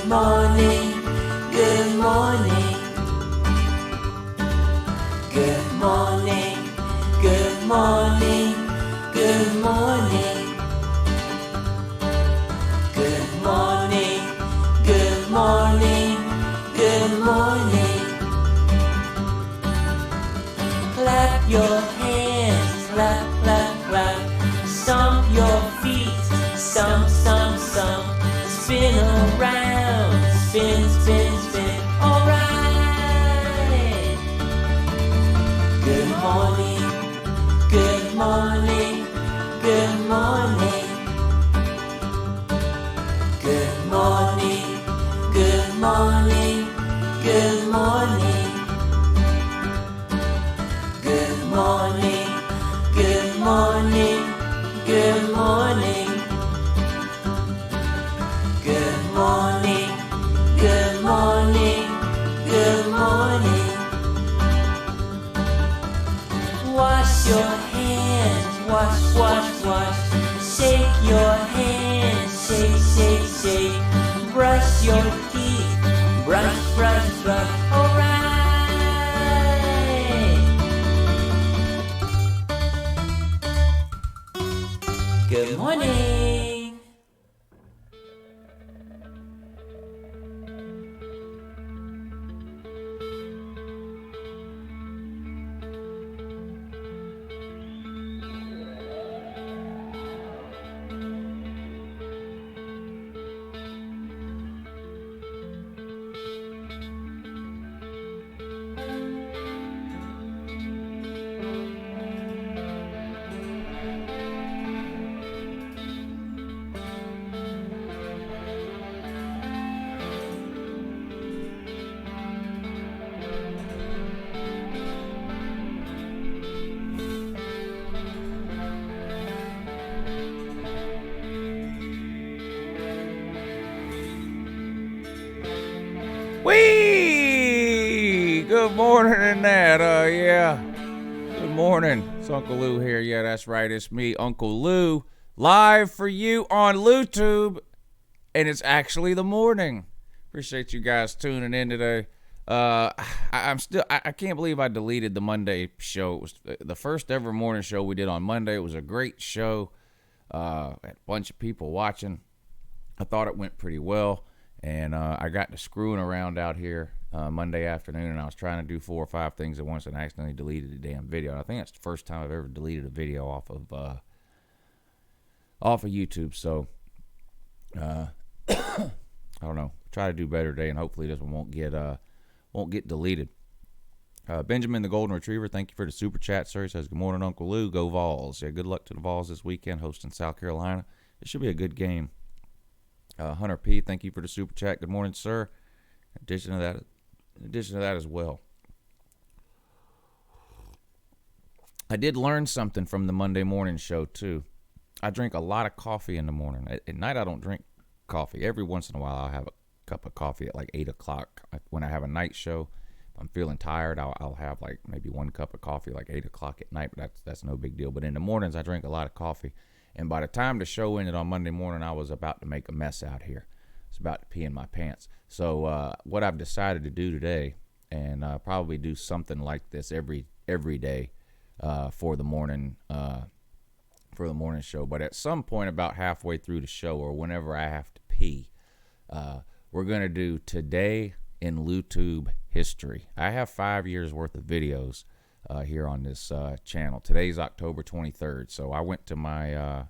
morning, good morning. Good morning, good morning, good morning. Good morning, good morning, good morning. Clap your hands, clap, clap, clap. Stomp your feet, stomp, stomp, stomp. Spin around, spin, spin, spin. Alright. Good morning, good morning, good morning. Good morning, good morning, good morning. Good morning, good morning, good morning. Good morning, good morning, good morning. Wash your hands, wash, wash, wash. Shake your hands, shake, shake, shake. Brush your teeth, brush, brush, brush. Alright. Good morning. Whee! Good morning and that, yeah. Good morning. It's Uncle Lou here. Yeah, that's right. It's me, Uncle Lou, live for you on LouTube. And it's actually the morning. Appreciate you guys tuning in today. I can't believe I deleted the Monday show. It was the first ever morning show we did on Monday. It was a great show. Had a bunch of people watching. I thought it went pretty well. And I got to screwing around out here Monday afternoon, and I was trying to do 4 or 5 things at once and I accidentally deleted the damn video. I think that's the first time I've ever deleted a video off of YouTube. So I don't know. Try to do better today, and hopefully this one won't get deleted. Benjamin the Golden Retriever, thank you for the super chat, sir. He says, good morning, Uncle Lou. Go Vols. Yeah, good luck to the Vols this weekend hosting South Carolina. It should be a good game. Hunter P, thank you for the super chat. Good morning, sir. In addition to that as well, I did learn something from the Monday morning show too. I drink a lot of coffee in the morning. At night, I don't drink coffee. Every once in a while, I'll have a cup of coffee at like 8 o'clock. When I have a night show, if I'm feeling tired, I'll have like maybe 1 cup of coffee like 8 o'clock at night. But that's no big deal. But in the mornings, I drink a lot of coffee. And by the time the show ended on Monday morning, I was about to make a mess out here. I was about to pee in my pants. So what I've decided to do today, and probably do something like this every day for the morning show. But at some point, about halfway through the show, or whenever I have to pee, we're gonna do Today in LouTube History. I have 5 years worth of videos here on this channel. Today's October 23rd, so I went to my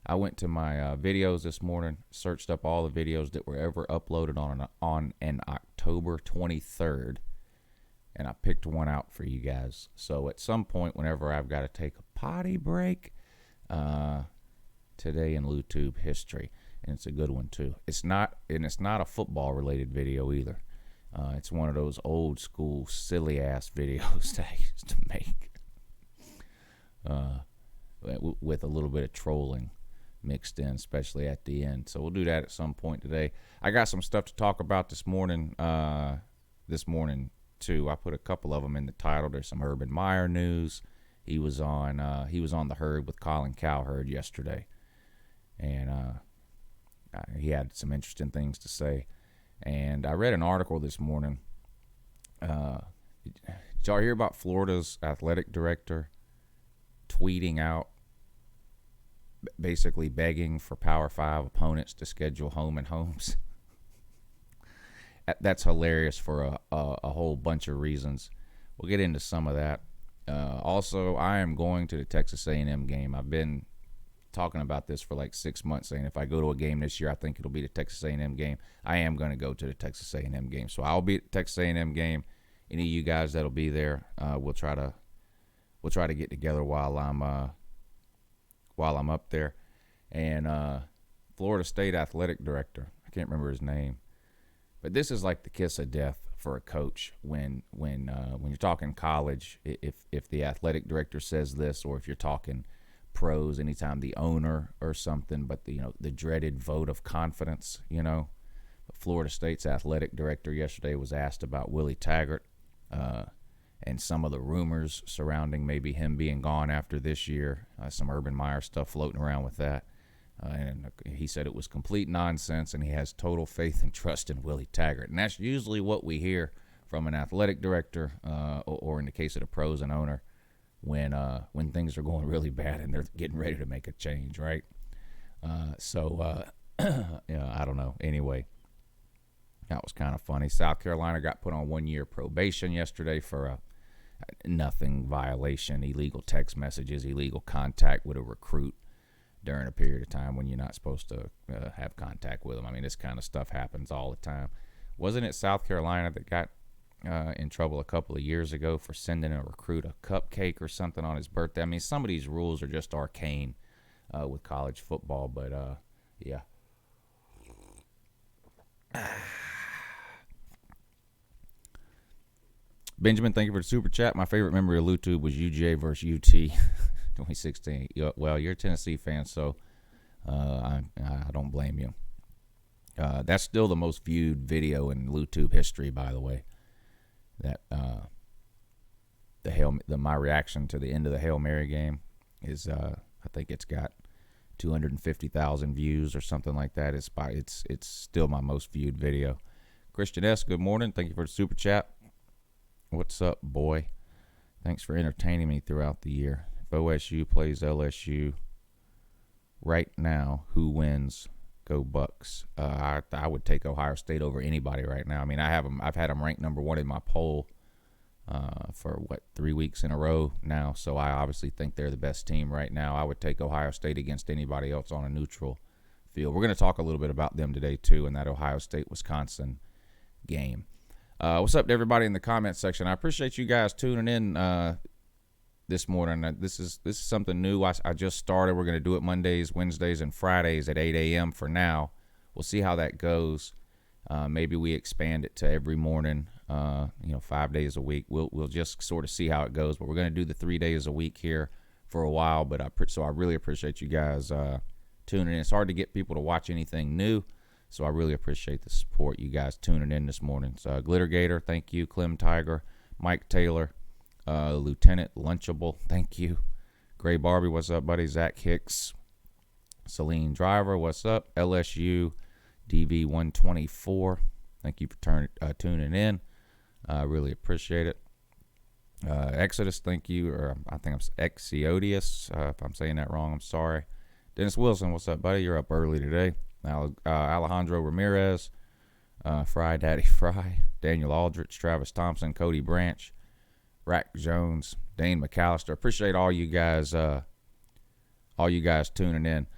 videos this morning, searched up all the videos that were ever uploaded on an October 23rd, and I picked one out for you guys. So at some point, whenever I've got to take a potty break, Today in LouTube History, and it's a good one too. It's not a football related video either. It's one of those old school silly ass videos that I used to make with a little bit of trolling mixed in, especially at the end. So we'll do that at some point today. I got some stuff to talk about this morning too. I put a couple of them in the title. There's some Urban Meyer news. He was on the Herd with Colin Cowherd yesterday, and he had some interesting things to say. And I read an article this morning. Did y'all hear about Florida's athletic director tweeting out, basically begging for Power 5 opponents to schedule home and homes? That's hilarious for a whole bunch of reasons. We'll get into some of that. Also, I am going to the Texas A&M game. I've been talking about this for like 6 months, saying if I go to a game this year, I think it'll be the Texas A&M game. I am going to go to the Texas A&M game. So I'll be at the Texas A&M game. Any of you guys that'll be there, we'll try to get together while I'm up there. And Florida State athletic director, I can't remember his name, but this is like the kiss of death for a coach when you're talking college. If the athletic director says this, or if you're talking pros, anytime the owner or something, but the dreaded vote of confidence, But Florida State's athletic director yesterday was asked about Willie Taggart and some of the rumors surrounding maybe him being gone after this year. Some Urban Meyer stuff floating around with that. And he said it was complete nonsense, and he has total faith and trust in Willie Taggart. And that's usually what we hear from an athletic director, or in the case of the pros and owner, when things are going really bad and they're getting ready to make a change, right? I don't know. Anyway, that was kind of funny. South Carolina got put on 1-year probation yesterday for a nothing violation, illegal text messages, illegal contact with a recruit during a period of time when you're not supposed to have contact with them. I mean, this kind of stuff happens all the time. Wasn't it South Carolina that got in trouble a couple of years ago for sending a recruit a cupcake or something on his birthday? I mean, some of these rules are just arcane with college football, but yeah. Benjamin, thank you for the super chat. My favorite memory of LouTube was UJ versus UT 2016. Well, you're a Tennessee fan, so I don't blame you. That's still the most viewed video in LouTube history, by the way. That my reaction to the end of the Hail Mary game is I think it's got 250,000 views or something like that. It's still my most viewed video. Christian S., good morning. Thank you for the super chat. What's up, boy? Thanks for entertaining me throughout the year. If OSU plays LSU right now, who wins? Go Bucks. I would take Ohio State over anybody right now. I mean, I've had them ranked number 1 in my poll for 3 weeks in a row now. So I obviously think they're the best team right now. I would take Ohio State against anybody else on a neutral field. We're going to talk a little bit about them today too, in that Ohio State-Wisconsin game. What's up to everybody in the comment section? I appreciate you guys tuning in this morning. This is something new. I just started. We're going to do it Mondays, Wednesdays, and Fridays at 8 a.m. for now. We'll see how that goes. Maybe we expand it to every morning, 5 days a week. We'll just sort of see how it goes. But we're going to do the 3 days a week here for a while. So I really appreciate you guys tuning in. It's hard to get people to watch anything new. So I really appreciate the support, you guys tuning in this morning. So Glitter Gator, thank you. Clem Tiger, Mike Taylor, Lieutenant Lunchable, thank you. Gray Barbie, what's up, buddy? Zach Hicks, Celine Driver, what's up? LSU DV124, thank you for tuning in. I really appreciate it. Exodus, thank you. Or I think I'm Exodius. If I'm saying that wrong, I'm sorry. Dennis Wilson, what's up, buddy? You're up early today. Alejandro Ramirez, Fry Daddy Fry, Daniel Aldrich, Travis Thompson, Cody Branch, Rack Jones, Dane McAllister. Appreciate all you guys tuning in.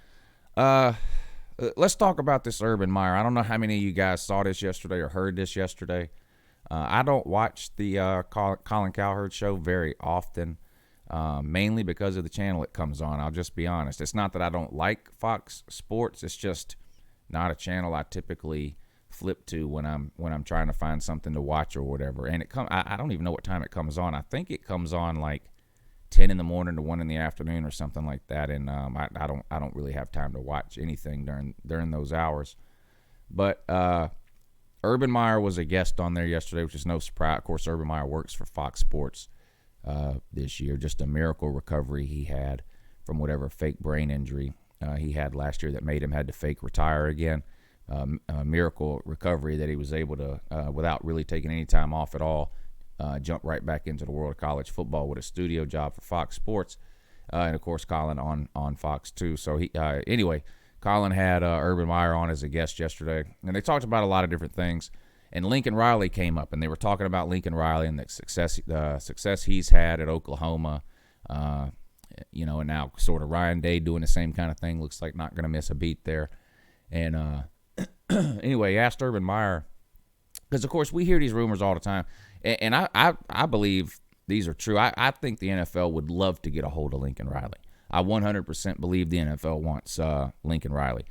Let's talk about this Urban Meyer. I don't know how many of you guys saw this yesterday or heard this yesterday. I don't watch the Colin Cowherd show very often, mainly because of the channel it comes on. I'll just be honest. It's not that I don't like Fox Sports. It's just not a channel I typically flip to when I'm trying to find something to watch or whatever. And I don't even know what time it comes on. I think it comes on like 10 in the morning to 1 in the afternoon or something like that. And I don't really have time to watch anything during those hours. But Urban Meyer was a guest on there yesterday, which is no surprise. Of course, Urban Meyer works for Fox Sports this year. Just a miracle recovery he had from whatever fake brain injury he had last year that made him had to fake retire again. miracle recovery that he was able to, without really taking any time off at all, jump right back into the world of college football with a studio job for Fox Sports, and of course Colin on Fox too. So anyway, Colin had Urban Meyer on as a guest yesterday, and they talked about a lot of different things. And Lincoln Riley came up, and they were talking about Lincoln Riley and the success he's had at Oklahoma. And now sort of Ryan Day doing the same kind of thing. Looks like not going to miss a beat there. And anyway, he asked Urban Meyer, because of course we hear these rumors all the time, and I believe these are true. I think the NFL would love to get a hold of Lincoln Riley. I 100% believe the NFL wants Lincoln Riley.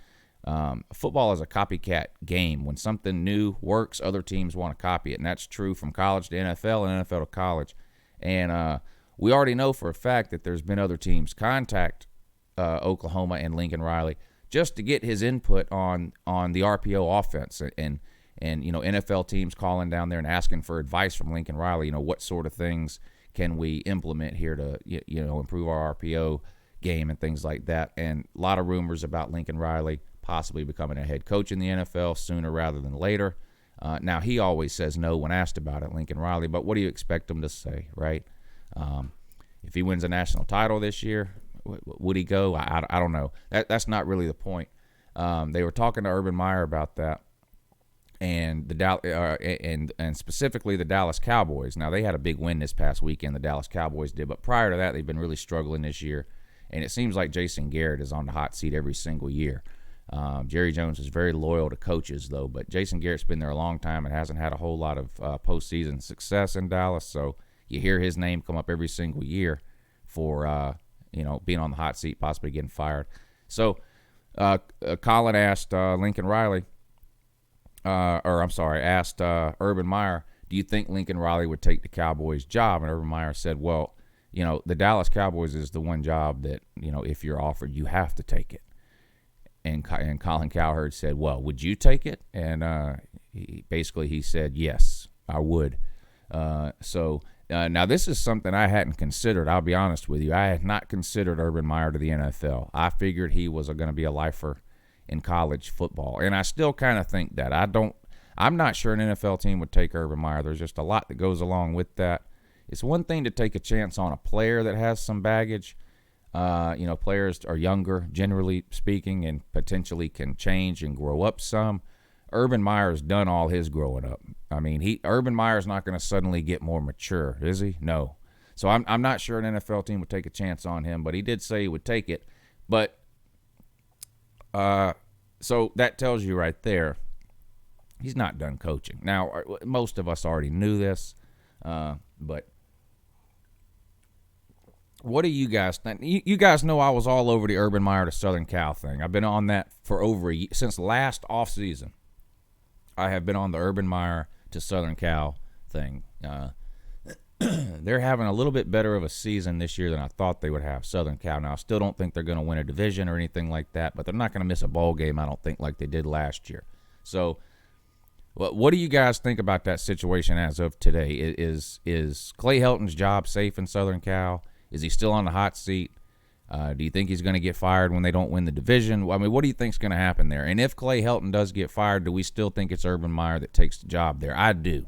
Football is a copycat game. When something new works, other teams want to copy it, and that's true from college to NFL and NFL to college. And we already know for a fact that there's been other teams contact Oklahoma and Lincoln Riley just to get his input on the RPO offense, and NFL teams calling down there and asking for advice from Lincoln Riley. What sort of things can we implement here to improve our RPO game and things like that. And a lot of rumors about Lincoln Riley possibly becoming a head coach in the NFL sooner rather than later. Now, he always says no when asked about it, Lincoln Riley, but what do you expect him to say, right? If he wins a national title this year, would he go? I don't know. That's not really the point. They were talking to Urban Meyer about that, and and specifically the Dallas Cowboys. Now, they had a big win this past weekend, the Dallas Cowboys did, but prior to that, they've been really struggling this year, and it seems like Jason Garrett is on the hot seat every single year. Jerry Jones is very loyal to coaches, though, but Jason Garrett's been there a long time and hasn't had a whole lot of postseason success in Dallas, so you hear his name come up every single year for being on the hot seat, possibly getting fired. So Colin asked Lincoln Riley, asked Urban Meyer, do you think Lincoln Riley would take the Cowboys' job? And Urban Meyer said, well, the Dallas Cowboys is the one job that, if you're offered, you have to take it. And Colin Cowherd said, well, would you take it? And he said, yes, I would. Now this is something I hadn't considered. I'll be honest with you. I had not considered Urban Meyer to the NFL. I figured he was going to be a lifer in college football, and I still kind of think that. I'm not sure an NFL team would take Urban Meyer. There's just a lot that goes along with that. It's one thing to take a chance on a player that has some baggage. Players are younger, generally speaking, and potentially can change and grow up some. Urban Meyer's done all his growing up. I mean, Urban Meyer's not going to suddenly get more mature, is he? No. So I'm not sure an NFL team would take a chance on him, but he did say he would take it. But so that tells you right there, he's not done coaching. Now, most of us already knew this, but what do you guys think? You guys know I was all over the Urban Meyer to Southern Cal thing. I've been on that for over a year. Since last offseason, I have been on the Urban Meyer to Southern Cal thing. They're having a little bit better of a season this year than I thought they would have, Southern Cal. Now, I still don't think they're going to win a division or anything like that, but they're not going to miss a bowl game, I don't think, like they did last year. So what do you guys think about that situation as of today? Is Clay Helton's job safe in Southern Cal? Is he still on the hot seat? Do you think he's going to get fired when they don't win the division? I mean, what do you think is going to happen there? And if Clay Helton does get fired, do we still think it's Urban Meyer that takes the job there? I do.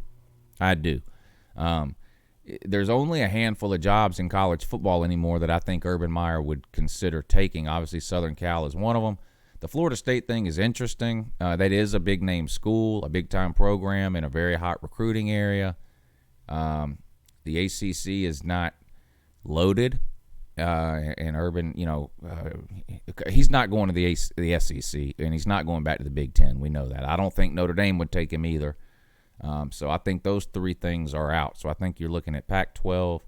There's only a handful of jobs in college football anymore that I think Urban Meyer would consider taking. Obviously, Southern Cal is one of them. The Florida State thing is interesting. That is a big-name school, a big-time program in a very hot recruiting area. The ACC is not loaded. And Urban, he's not going to the SEC, and he's not going back to the Big Ten. We know that. I don't think Notre Dame would take him either. So I think those three things are out. So I think you're looking at Pac-12,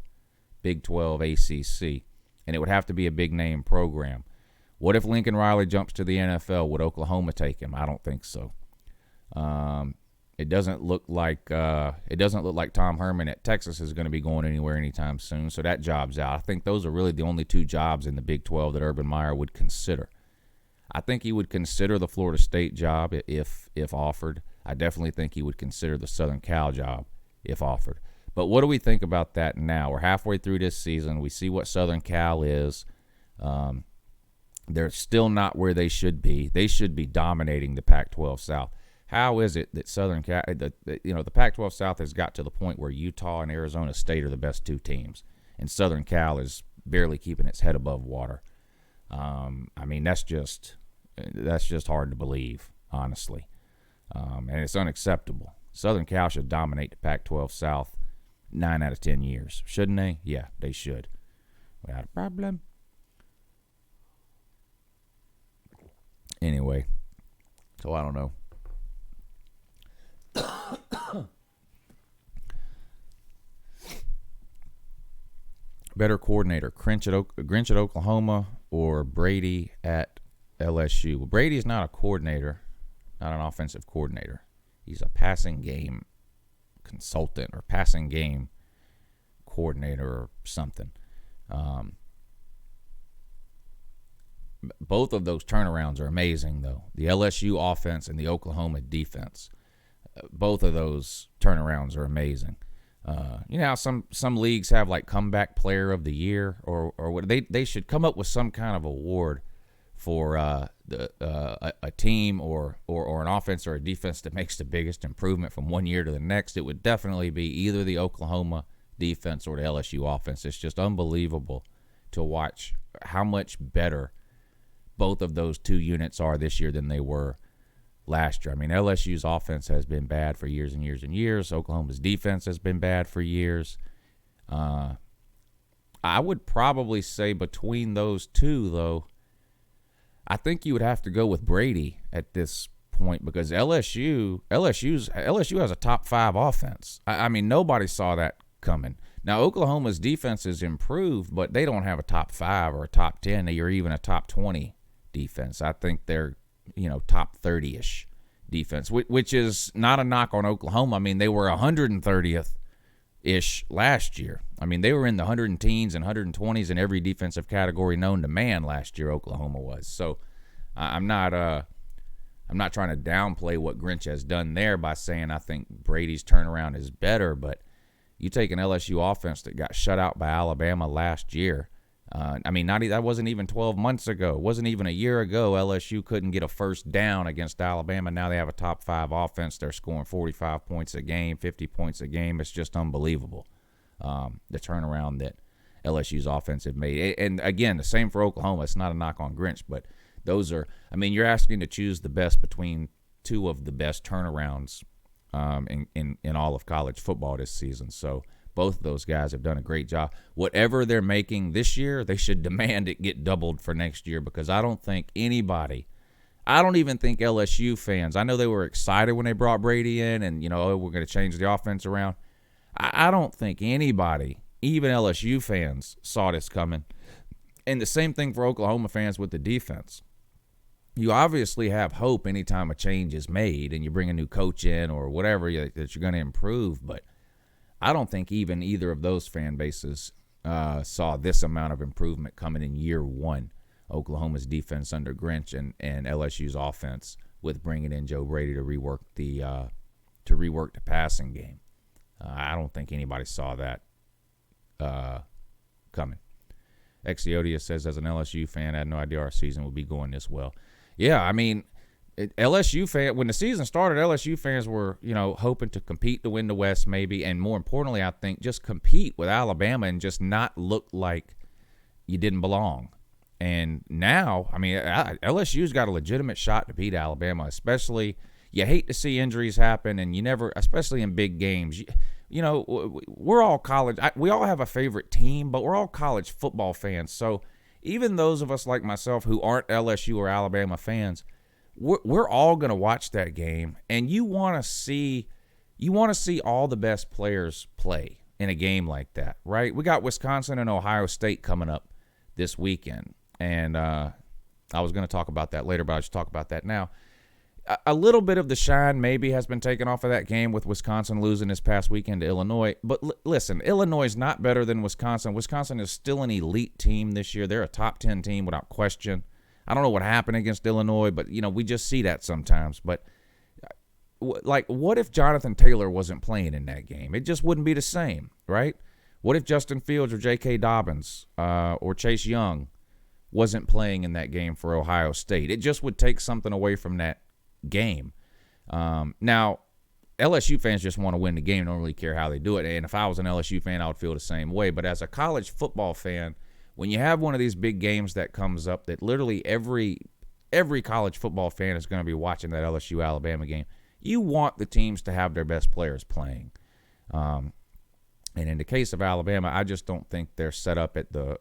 Big 12, ACC, and it would have to be a big-name program. What if Lincoln Riley jumps to the NFL? Would Oklahoma take him? I don't think so. It doesn't look like Tom Herman at Texas is going to be going anywhere anytime soon. So that job's out. I think those are really the only two jobs in the Big 12 that Urban Meyer would consider. I think he would consider the Florida State job if offered. I definitely think he would consider the Southern Cal job if offered. But what do we think about that now? We're halfway through this season. We see what Southern Cal is. They're still not where they should be. They should be dominating the Pac-12 South. How is it that the Pac-12 South has got to the point where Utah and Arizona State are the best two teams, and Southern Cal is barely keeping its head above water? I mean, that's just hard to believe, honestly, and it's unacceptable. Southern Cal should dominate the Pac-12 South 9 out of 10 years, shouldn't they? Yeah, they should, without a problem. Anyway, so I don't know. Better coordinator, Grinch at Oklahoma or Brady at LSU? Well, Brady's not a coordinator, not an offensive coordinator. He's a passing game consultant or passing game coordinator or something. Both of those turnarounds are amazing, though. The LSU offense and the Oklahoma defense. Both of those turnarounds are amazing. You know how some leagues have like comeback player of the year or what they should come up with some kind of award for a team or an offense or a defense that makes the biggest improvement from one year to the next. It would definitely be either the Oklahoma defense or the LSU offense. It's just unbelievable to watch how much better both of those two units are this year than they were last year. I mean, LSU's offense has been bad for years and years and years. Oklahoma's defense has been bad for years. I would probably say between those two, though, I think you would have to go with Brady at this point because LSU has a top 5 offense. I mean, nobody saw that coming. Now, Oklahoma's defense has improved, but they don't have a top 5 or a top 10 or even a top 20 defense. I think they're, top 30-ish defense, which is not a knock on Oklahoma. I mean, they were 130th-ish last year. I mean, they were in the 110s and 120s in every defensive category known to man last year, Oklahoma was. So I'm not trying to downplay what Grinch has done there by saying I think Brady's turnaround is better, but you take an LSU offense that got shut out by Alabama last year. That wasn't even 12 months ago. It wasn't even a year ago. LSU couldn't get a first down against Alabama. Now they have a top 5 offense. They're scoring 45 points a game, 50 points a game. It's just unbelievable, the turnaround that LSU's offense have made. And, again, the same for Oklahoma. It's not a knock on Grinch, but those are – you're asking to choose the best between two of the best turnarounds in all of college football this season. So – both of those guys have done a great job. Whatever they're making this year, they should demand it get doubled for next year because I don't even think LSU fans, I know they were excited when they brought Brady in and, we're going to change the offense around. I don't think anybody, even LSU fans, saw this coming. And the same thing for Oklahoma fans with the defense. You obviously have hope anytime a change is made and you bring a new coach in or whatever that you're going to improve, but I don't think even either of those fan bases saw this amount of improvement coming in year one. Oklahoma's defense under Grinch and LSU's offense with bringing in Joe Brady to rework the passing game. I don't think anybody saw that coming. Exiodia says, as an LSU fan, I had no idea our season would be going this well. Yeah, LSU fan, when the season started, LSU fans were, hoping to compete to win the West maybe, and more importantly, I think just compete with Alabama and just not look like you didn't belong. And now, LSU's got a legitimate shot to beat Alabama, especially you hate to see injuries happen, and you never, especially in big games. We're all college. We all have a favorite team, but we're all college football fans. So even those of us like myself who aren't LSU or Alabama fans, we're all going to watch that game, and you want to see all the best players play in a game like that, right? We got Wisconsin and Ohio State coming up this weekend, and I was going to talk about that later, but I'll just talk about that now. A little bit of the shine maybe has been taken off of that game with Wisconsin losing this past weekend to Illinois, but listen, Illinois is not better than Wisconsin. Wisconsin is still an elite team this year. They're a top 10 team without question. I don't know what happened against Illinois, but, we just see that sometimes. But, what if Jonathan Taylor wasn't playing in that game? It just wouldn't be the same, right? What if Justin Fields or J.K. Dobbins or Chase Young wasn't playing in that game for Ohio State. It just would take something away from that game. Now, LSU fans just want to win the game, don't really care how they do it. And if I was an LSU fan, I would feel the same way. But as a college football fan, when you have one of these big games that comes up that literally every college football fan is going to be watching that LSU-Alabama game, you want the teams to have their best players playing. And in the case of Alabama, I just don't think they're set up at the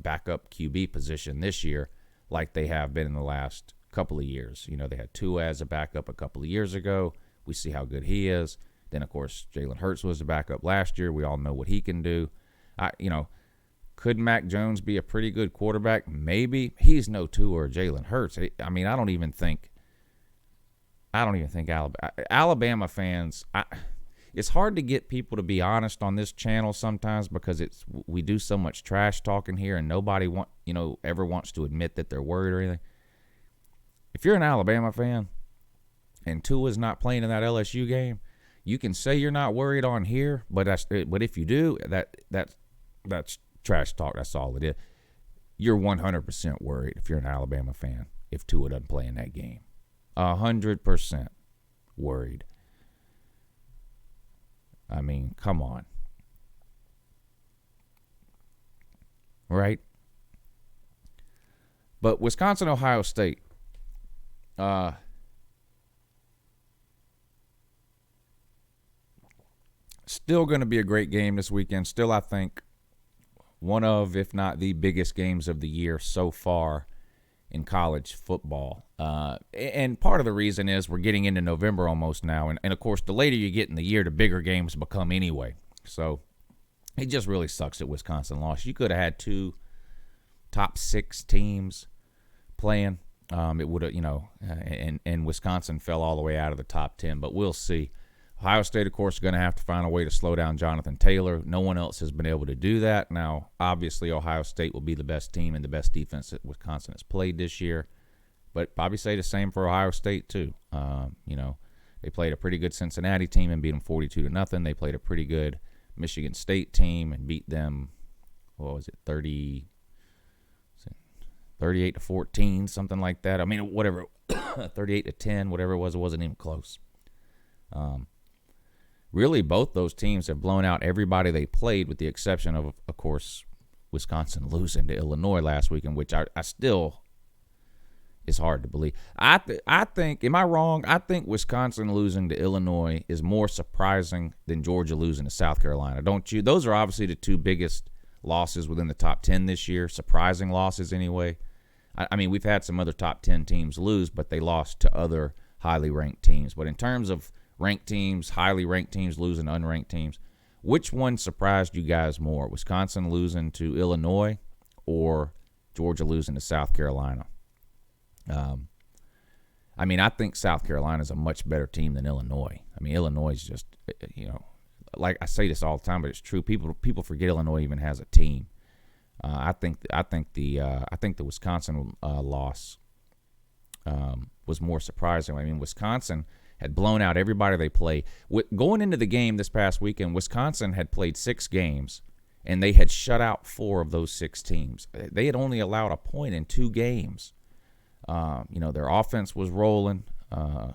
backup QB position this year like they have been in the last couple of years. You know, they had Tua as a backup a couple of years ago. We see how good he is. Then, of course, Jalen Hurts was the backup last year. We all know what he can do. Could Mac Jones be a pretty good quarterback? Maybe. He's no Tua or Jalen Hurts. I mean, I don't even think Alabama fans. It's hard to get people to be honest on this channel sometimes because we do so much trash talking here, and nobody ever wants to admit that they're worried or anything. If you're an Alabama fan and Tua's not playing in that LSU game, you can say you're not worried on here, but if you do, that's trash talk. That's all it is. You're 100% worried if you're an Alabama fan if Tua doesn't play in that game. 100% worried. I mean, come on. Right? But Wisconsin, Ohio State. Still going to be a great game this weekend. Still, I think, one of, if not the biggest games of the year so far in college football. And part of the reason is we're getting into November almost now. And, of course, the later you get in the year, the bigger games become anyway. So it just really sucks that Wisconsin lost. You could have had two top 6 teams playing. It would have, and Wisconsin fell all the way out of the top 10. But we'll see. Ohio State, of course, is going to have to find a way to slow down Jonathan Taylor. No one else has been able to do that. Now, obviously, Ohio State will be the best team and the best defense that Wisconsin has played this year. But probably say the same for Ohio State, too. They played a pretty good Cincinnati team and beat them 42-0. They played a pretty good Michigan State team and beat them, 38-14, something like that. I mean, whatever, 38-10, whatever it wasn't even close. Really, both those teams have blown out everybody they played, with the exception of course, Wisconsin losing to Illinois last weekend, which I still is hard to believe. I think, am I wrong? I think Wisconsin losing to Illinois is more surprising than Georgia losing to South Carolina, don't you? Those are obviously the two biggest losses within the top 10 this year, surprising losses anyway. I mean, we've had some other top 10 teams lose, but they lost to other highly ranked teams. But in terms of ranked teams, highly ranked teams losing to unranked teams, which one surprised you guys more? Wisconsin losing to Illinois or Georgia losing to South Carolina? I mean, I think South Carolina is a much better team than Illinois. I mean, Illinois is just, like I say this all the time, but it's true. People forget Illinois even has a team. I think the Wisconsin loss was more surprising. I mean, Wisconsin had blown out everybody they played. Going into the game this past weekend, Wisconsin had played 6 games, and they had shut out 4 of those 6 teams. They had only allowed a point in 2 games. Their offense was rolling. I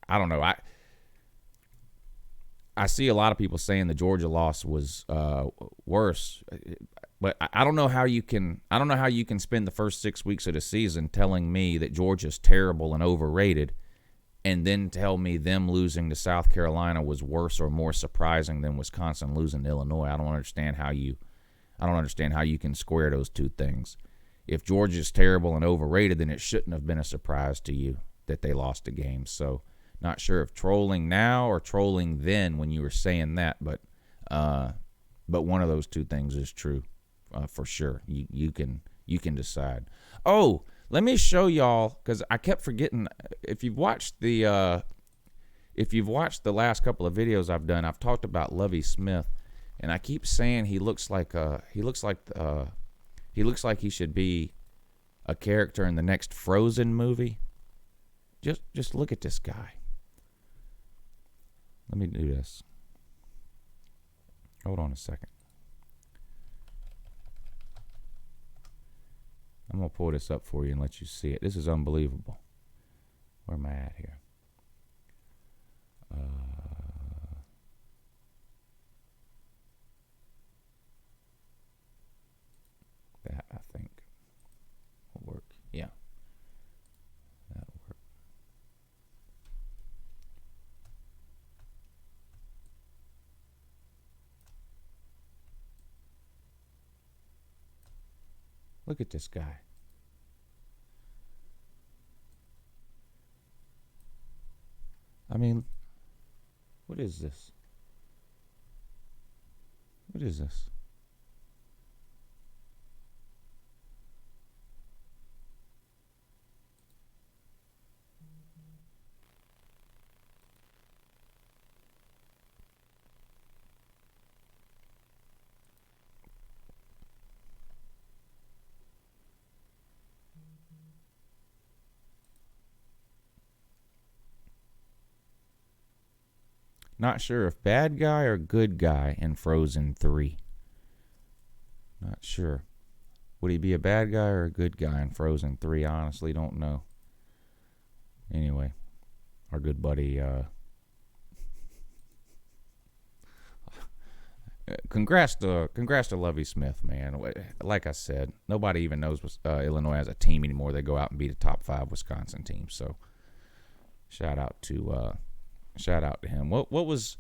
don't know. I see a lot of people saying the Georgia loss was worse, but I don't know how you can. I don't know how you can spend the first 6 weeks of the season telling me that Georgia's terrible and overrated, and then tell me them losing to South Carolina was worse or more surprising than Wisconsin losing to Illinois. I don't understand how you can square those two things. If Georgia's terrible and overrated, then it shouldn't have been a surprise to you that they lost a game. So, not sure if trolling now or trolling then when you were saying that, but one of those two things is true for sure. You can decide. Oh, let me show y'all, because I kept forgetting. If you've watched the last couple of videos I've done, I've talked about Lovie Smith, and I keep saying he looks like he should be a character in the next Frozen movie. Just look at this guy. Let me do this. Hold on a second. I'm going to pull this up for you and let you see it. This is unbelievable. Where am I at here? That, I think, will work. Yeah. That'll work. Look at this guy. I mean, what is this? What is this? Not sure if bad guy or good guy in Frozen 3. Not sure. Would he be a bad guy or a good guy in Frozen 3? I honestly don't know. Anyway, our good buddy, congrats to Lovie Smith, man. Like I said, nobody even knows Illinois has a team anymore. They go out and beat a top 5 Wisconsin team. So, shout out to him. What was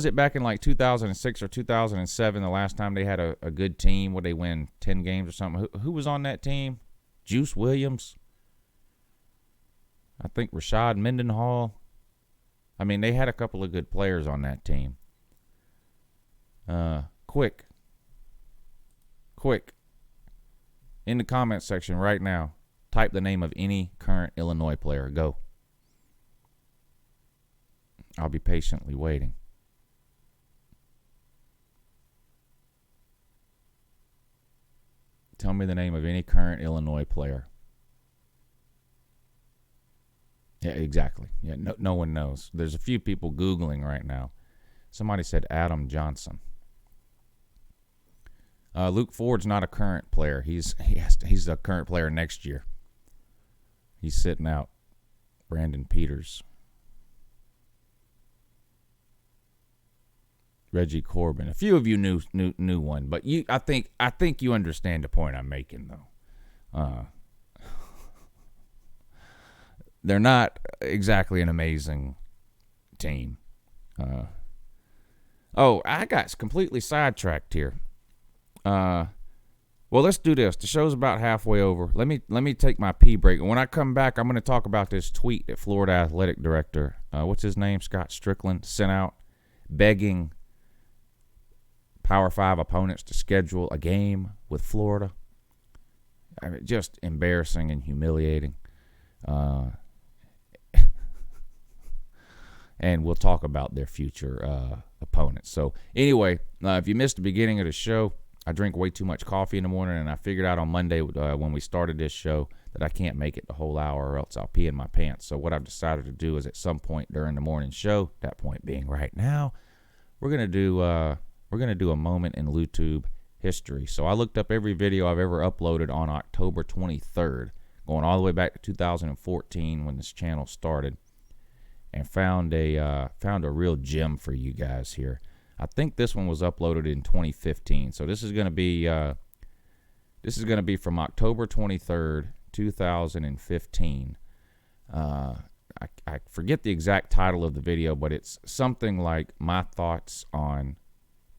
it back in like 2006 or 2007? The last time they had a good team, would they win 10 games or something? Who was on that team? Juice Williams. I think Rashad Mendenhall. I mean, they had a couple of good players on that team. Quick. In the comment section right now, type the name of any current Illinois player. Go. I'll be patiently waiting. Tell me the name of any current Illinois player. Yeah, exactly. Yeah, no one knows. There's a few people Googling right now. Somebody said Adam Johnson. Luke Ford's not a current player. He's a current player next year. He's sitting out. Brandon Peters. Reggie Corbin. A few of you knew one, but I think you understand the point I'm making, though. They're not exactly an amazing team. I got completely sidetracked here. Well, let's do this. The show's about halfway over. Let me take my pee break. And when I come back, I'm going to talk about this tweet that Florida athletic director, what's his name, Scott Strickland, sent out begging Power 5 opponents to schedule a game with Florida. I mean, just embarrassing and humiliating. And we'll talk about their future opponents. So anyway, if you missed the beginning of the show, I drink way too much coffee in the morning, and I figured out on Monday when we started this show that I can't make it the whole hour or else I'll pee in my pants. So what I've decided to do is at some point during the morning show, that point being right now, we're gonna do a moment in LouTube history. So I looked up every video I've ever uploaded on October 23rd, going all the way back to 2014 when this channel started, and found a real gem for you guys here. I think this one was uploaded in 2015. So this is going to be from October 23rd, 2015. I forget the exact title of the video, but it's something like my thoughts on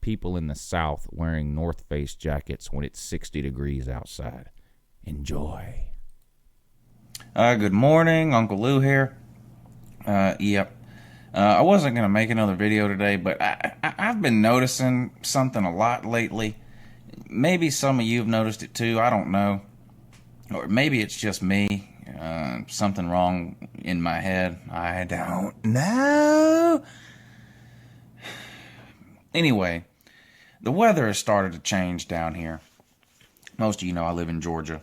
people in the South wearing North Face jackets when it's 60 degrees outside. Enjoy. Good morning, Uncle Lou here. Yep. I wasn't going to make another video today, but I've been noticing something a lot lately. Maybe some of you have noticed it too. I don't know. Or maybe it's just me. Something wrong in my head. I don't know. Anyway, the weather has started to change down here. Most of you know I live in Georgia.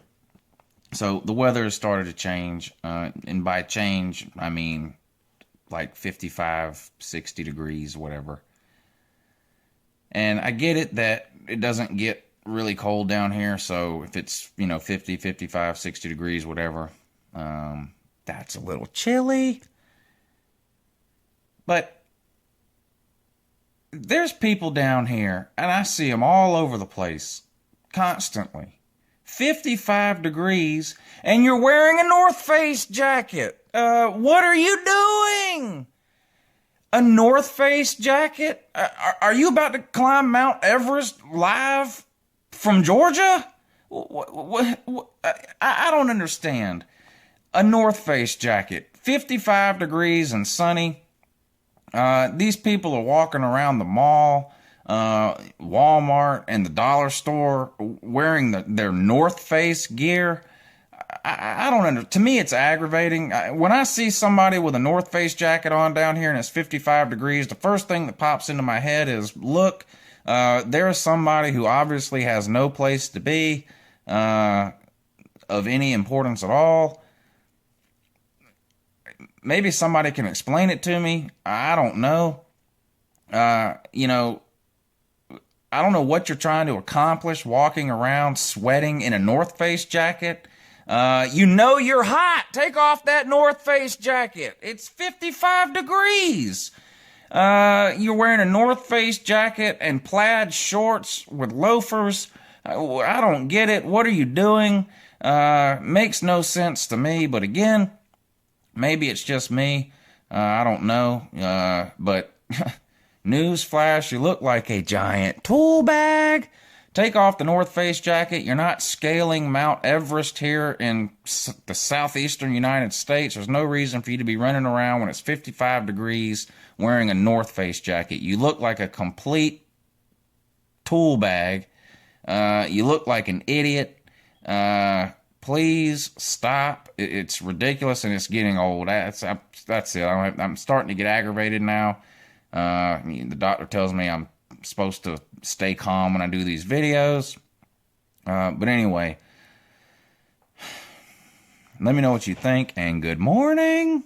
So the weather has started to change. And by change, I mean like 55, 60 degrees, whatever. And I get it that it doesn't get really cold down here, so if it's, 50, 55, 60 degrees, whatever, that's a little chilly. But there's people down here, and I see them all over the place, constantly. 55 degrees, and you're wearing a North Face jacket. What are you doing? A North Face jacket? Are you about to climb Mount Everest live from Georgia? I don't understand. A North Face jacket, 55 degrees and sunny. These people are walking around the mall, Walmart, and the dollar store wearing their North Face gear. I don't understand. To me, it's aggravating. When I see somebody with a North Face jacket on down here and it's 55 degrees, the first thing that pops into my head is, look, there's somebody who obviously has no place to be of any importance at all. Maybe somebody can explain it to me. I don't know. I don't know what you're trying to accomplish walking around sweating in a North Face jacket. You're hot. Take off that North Face jacket. It's 55 degrees. You're wearing a North Face jacket and plaid shorts with loafers. I don't get it. What are you doing? Makes no sense to me, but again, maybe it's just me. I don't know. But newsflash, you look like a giant tool bag. Take off the North Face jacket. You're not scaling Mount Everest here in the southeastern United States. There's no reason for you to be running around when it's 55 degrees wearing a North Face jacket. You look like a complete tool bag. You look like an idiot. Please stop. It's ridiculous and it's getting old. That's it. I'm starting to get aggravated now. The doctor tells me I'm supposed to stay calm when I do these videos. But anyway, let me know what you think, and good morning.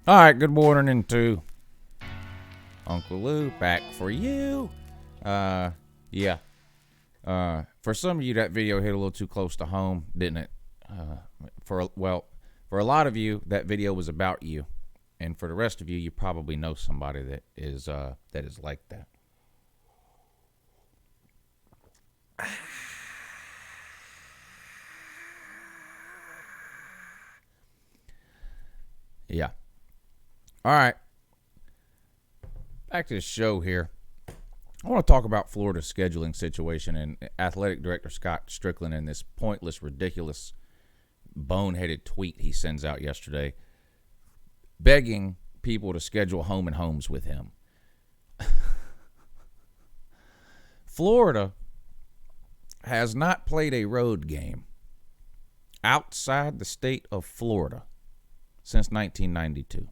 All right, good morning to Uncle Lou back for you. Yeah. For some of you, that video hit a little too close to home, didn't it? For a lot of you, that video was about you, and for the rest of you, you probably know somebody that is like that. Yeah. All right. Back to the show here. I want to talk about Florida's scheduling situation and athletic director Scott Strickland and this pointless, ridiculous, boneheaded tweet he sends out yesterday begging people to schedule home and homes with him. Florida has not played a road game outside the state of Florida since 1992.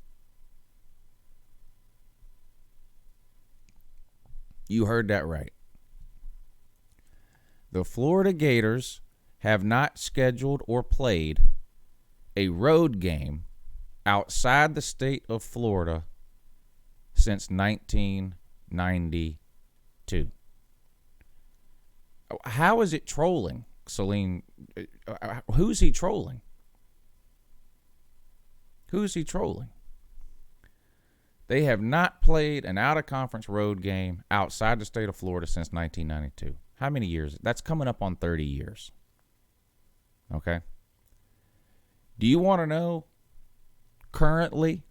You heard that right. The Florida Gators have not scheduled or played a road game outside the state of Florida since 1992. How is it trolling, Celine? Who's he trolling? Who's he trolling? They have not played an out-of-conference road game outside the state of Florida since 1992. How many years? That's coming up on 30 years. Okay? Do you want to know currently?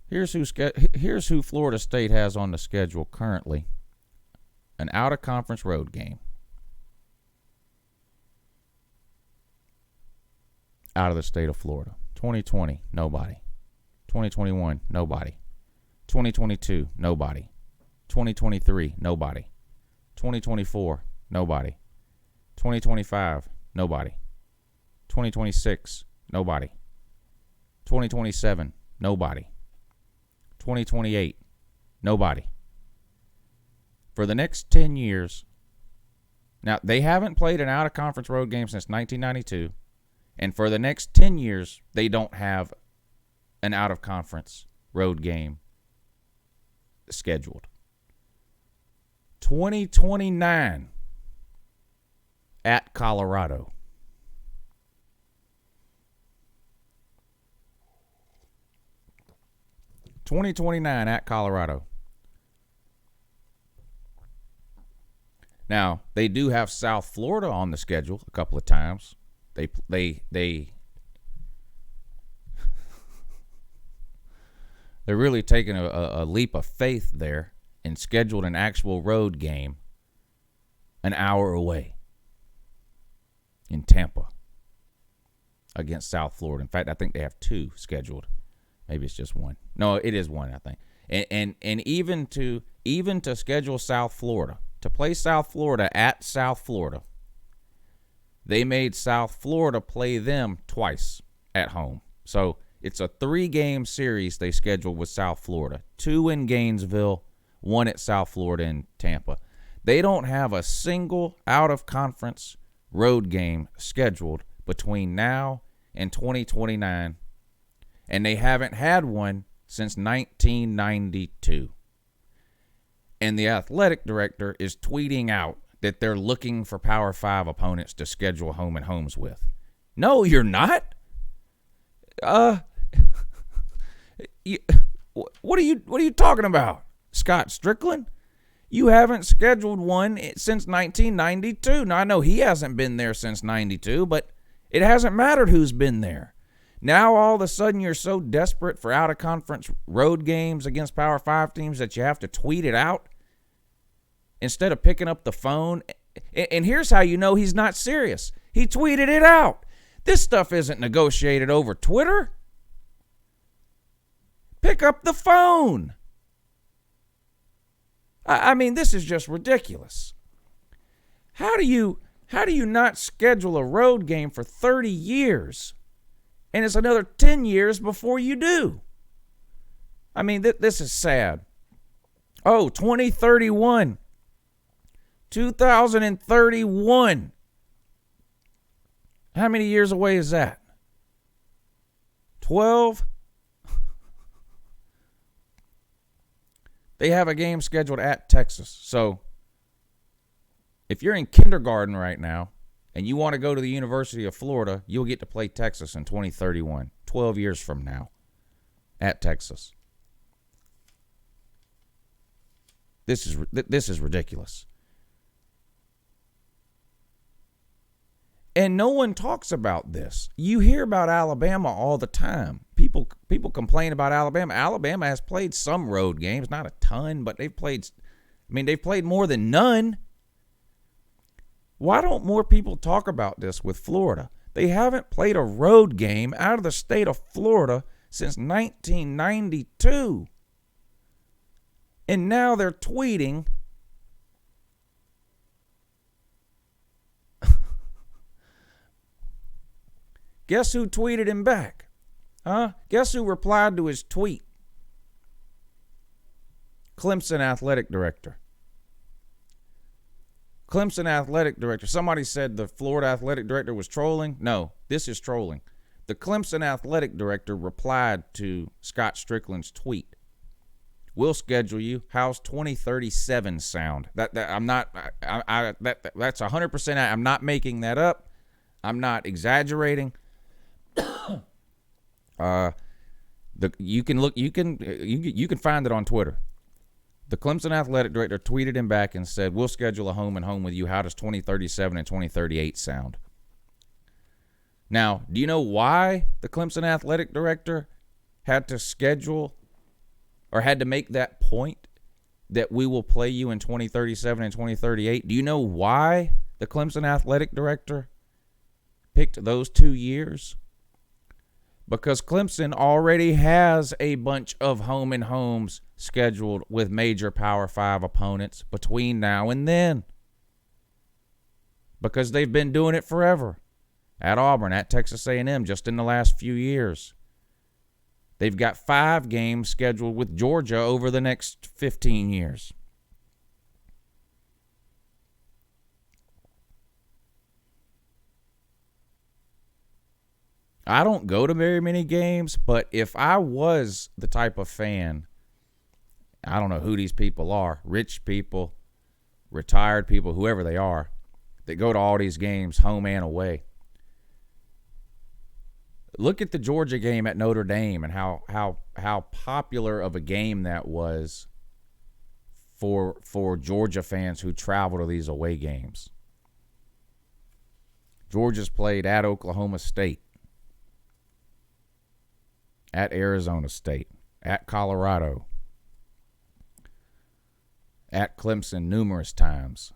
Here's who Florida State has on the schedule currently. An out-of-conference road game. Out of the state of Florida. 2020, nobody. 2021, nobody. 2022, nobody. 2023, nobody. 2024, nobody. 2025, nobody. 2026, nobody. 2027, nobody. 2028, nobody. For the next 10 years, now they haven't played an out-of-conference road game since 1992, and for the next 10 years, they don't have an out-of-conference road game scheduled. 2029 at Colorado. At Colorado. Now, they do have South Florida on the schedule a couple of times. They're really taking a leap of faith there and scheduled an actual road game an hour away in Tampa against South Florida. In fact, I think they have two scheduled. Maybe it's just one. No, it is one, I think. And even to schedule South Florida, to play South Florida at South Florida, they made South Florida play them twice at home. So it's a 3-game series they scheduled with South Florida. 2 in Gainesville, 1 at South Florida in Tampa. They don't have a single out-of-conference road game scheduled between now and 2029, and they haven't had one since 1992. And the athletic director is tweeting out that they're looking for Power 5 opponents to schedule home and homes with. No, you're not. What are you talking about, Scott Strickland? You haven't scheduled one since 1992. Now, I know he hasn't been there since 92, but it hasn't mattered who's been there. Now, all of a sudden, you're so desperate for out-of-conference road games against Power 5 teams that you have to tweet it out instead of picking up the phone. And here's how you know he's not serious. He tweeted it out. This stuff isn't negotiated over Twitter. Pick up the phone. I mean, this is just ridiculous. How do you not schedule a road game for 30 years? And it's another 10 years before you do. I mean, this is sad. Oh, 2031. 2031. How many years away is that? 12. They have a game scheduled at Texas. So if you're in kindergarten right now and you want to go to the University of Florida, you'll get to play Texas in 2031, 12 years from now, at Texas. This is ridiculous. And no one talks about this. You hear about Alabama all the time. People complain about Alabama. Alabama has played some road games, not a ton, but they've played more than none. Why don't more people talk about this with Florida? They haven't played a road game out of the state of Florida since 1992. And now they're tweeting guess who tweeted him back? Huh? Guess who replied to his tweet? Clemson athletic director. Clemson athletic director. Somebody said the Florida athletic director was trolling. No, this is trolling. The Clemson athletic director replied to Scott Strickland's tweet. We'll schedule you. How's 2037 sound? That's 100%. I'm not making that up. I'm not exaggerating. You can find it on Twitter. The Clemson athletic director tweeted him back and said, "We'll schedule a home and home with you. How does 2037 and 2038 sound?" Now, do you know why the Clemson athletic director had to schedule or had to make that point that we will play you in 2037 and 2038? Do you know why the Clemson athletic director picked those 2 years? Because Clemson already has a bunch of home and homes scheduled with major Power 5 opponents between now and then. Because they've been doing it forever. At Auburn, at Texas A&M, just in the last few years. They've got 5 games scheduled with Georgia over the next 15 years. I don't go to very many games, but if I was the type of fan, I don't know who these people are, rich people, retired people, whoever they are, that go to all these games, home and away. Look at the Georgia game at Notre Dame and how popular of a game that was for Georgia fans who travel to these away games. Georgia's played at Oklahoma State, at Arizona State, at Colorado, at Clemson numerous times.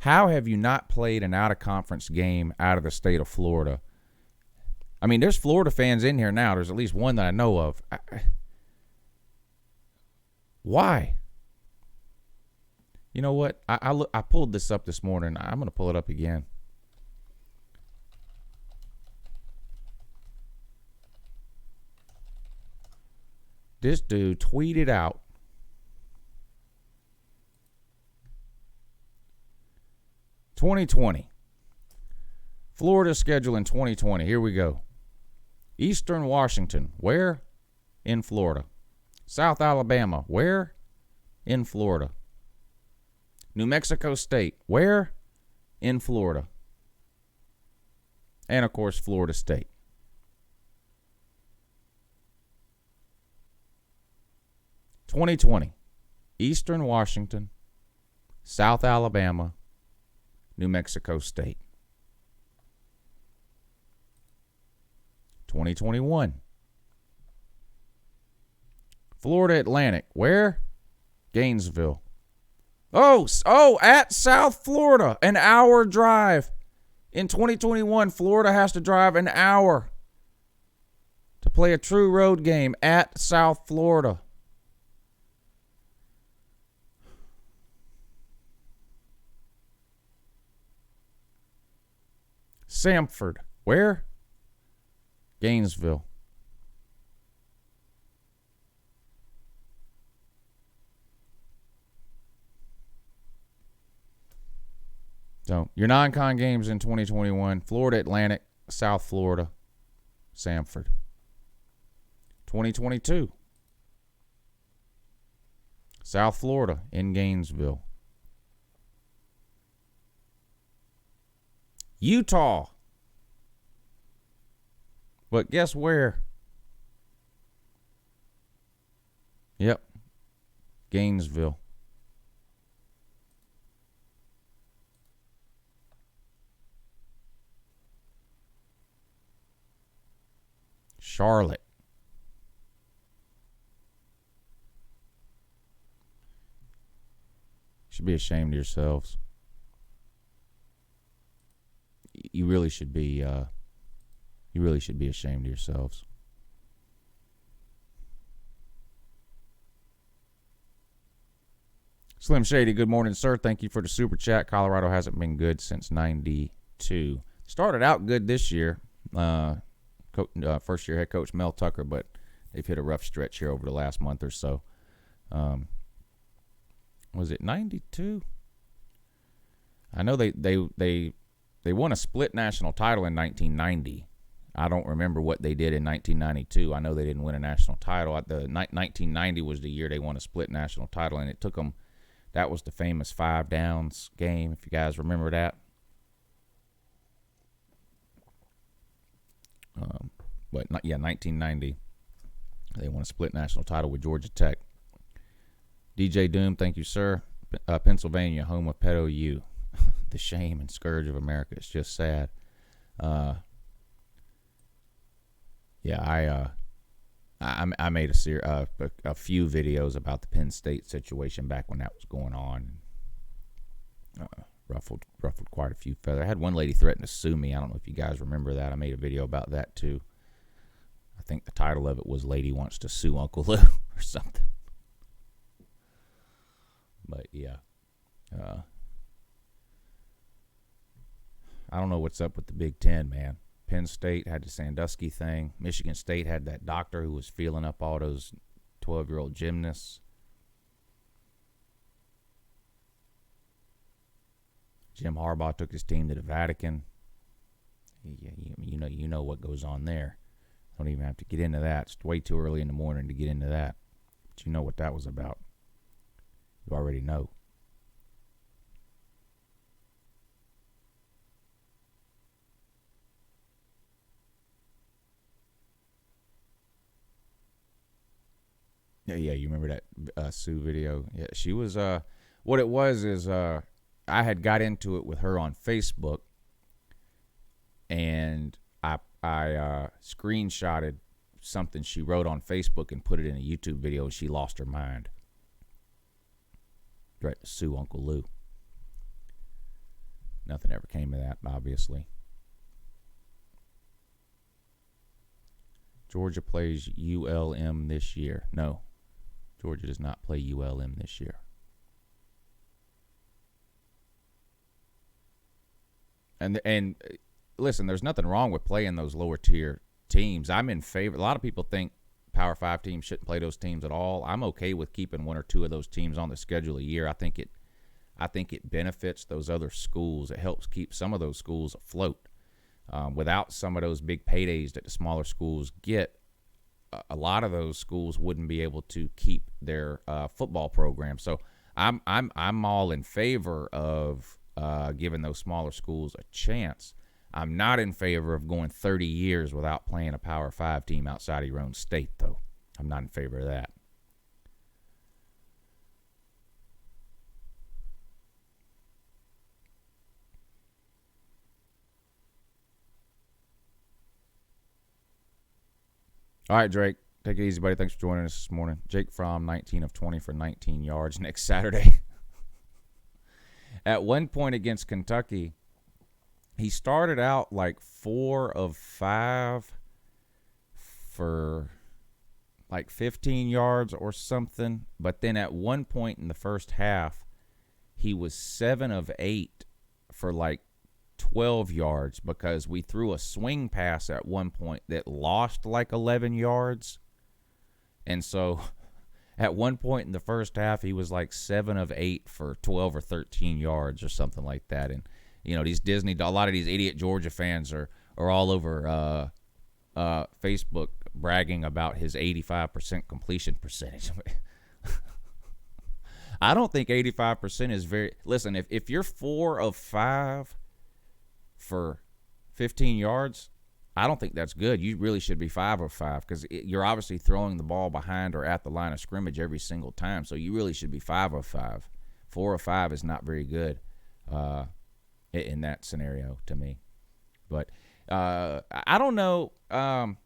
How have you not played an out-of-conference game out of the state of Florida? I mean, there's Florida fans in here now. There's at least one that I know of. Why? You know what? I pulled this up this morning. I'm going to pull it up again. This dude tweeted out, "2020. Florida schedule in 2020. Here we go. Eastern Washington. Where? In Florida. South Alabama. Where? In Florida. New Mexico State. Where? In Florida. And, of course, Florida State. (2020) Eastern Washington, South Alabama, New Mexico State. (2021) Florida Atlantic. Where? Gainesville. Oh, at South Florida, an hour drive. In 2021, Florida has to drive an hour to play a true road game at South Florida. Samford. Where? Gainesville. So your non-con games in 2021, Florida Atlantic, South Florida, Samford. 2022, South Florida in Gainesville. Utah. But guess where? Yep. Gainesville. Charlotte. Should be ashamed of yourselves. You really should be. You really should be ashamed of yourselves. Slim Shady, good morning, sir. Thank you for the super chat. Colorado hasn't been good since '92. Started out good this year. First year head coach Mel Tucker, but they've hit a rough stretch here over the last month or so. Was it 92? I know they won a split national title in 1990. I don't remember what they did in 1992. I know they didn't win a national title. 1990 was the year they won a split national title, and it took them. That was the famous 5 downs game, if you guys remember that. But 1990, they won a split national title with Georgia Tech. DJ Doom, thank you, sir. Pennsylvania, home of Pet OU. The shame and scourge of America. It's just sad. I made a few videos about the Penn State situation back when that was going on. Ruffled quite a few feathers. I had one lady threaten to sue me. I don't know if you guys remember that. I made a video about that too. I think the title of it was "Lady Wants to Sue Uncle Lou" or something. But yeah, I don't know what's up with the Big Ten, man. Penn State had the Sandusky thing. Michigan State had that doctor who was feeling up all those 12-year-old gymnasts. Jim Harbaugh took his team to the Vatican. You know what goes on there. Don't even have to get into that. It's way too early in the morning to get into that. But you know what that was about. You already know. Yeah, you remember that Sue video? Yeah, she was. What it was is I had got into it with her on Facebook, and I screenshotted something she wrote on Facebook and put it in a YouTube video. She lost her mind. Right to sue Uncle Lou. Nothing ever came of that, obviously. Georgia plays ULM this year. No, Georgia does not play ULM this year. And listen, there's nothing wrong with playing those lower tier teams. I'm in favor. A lot of people think Power 5 teams shouldn't play those teams at all. I'm okay with keeping one or two of those teams on the schedule a year. I think it benefits those other schools. It helps keep some of those schools afloat. Without some of those big paydays that the smaller schools get, a lot of those schools wouldn't be able to keep their football program. So I'm all in favor of giving those smaller schools a chance. I'm not in favor of going 30 years without playing a Power 5 team outside of your own state, though. I'm not in favor of that. All right, Drake. Take it easy, buddy. Thanks for joining us this morning. Jake Fromm, 19 of 20 for 19 yards next Saturday. At one point against Kentucky, he started out like 4 of 5 for like 15 yards or something. But then at one point in the first half, he was 7 of 8 for like 12 yards because we threw a swing pass at one point that lost like 11 yards. And so at one point in the first half, he was like 7 of 8 for 12 or 13 yards or something like that. And these a lot of these idiot Georgia fans are all over Facebook bragging about his 85% completion percentage. I don't think 85% is very. Listen, if you're 4 of 5 for 15 yards, I don't think that's good. You really should be 5 of 5 because you're obviously throwing the ball behind or at the line of scrimmage every single time. So you really should be 5 of 5. 4 of 5 is not very good in that scenario to me. But I don't know. I'm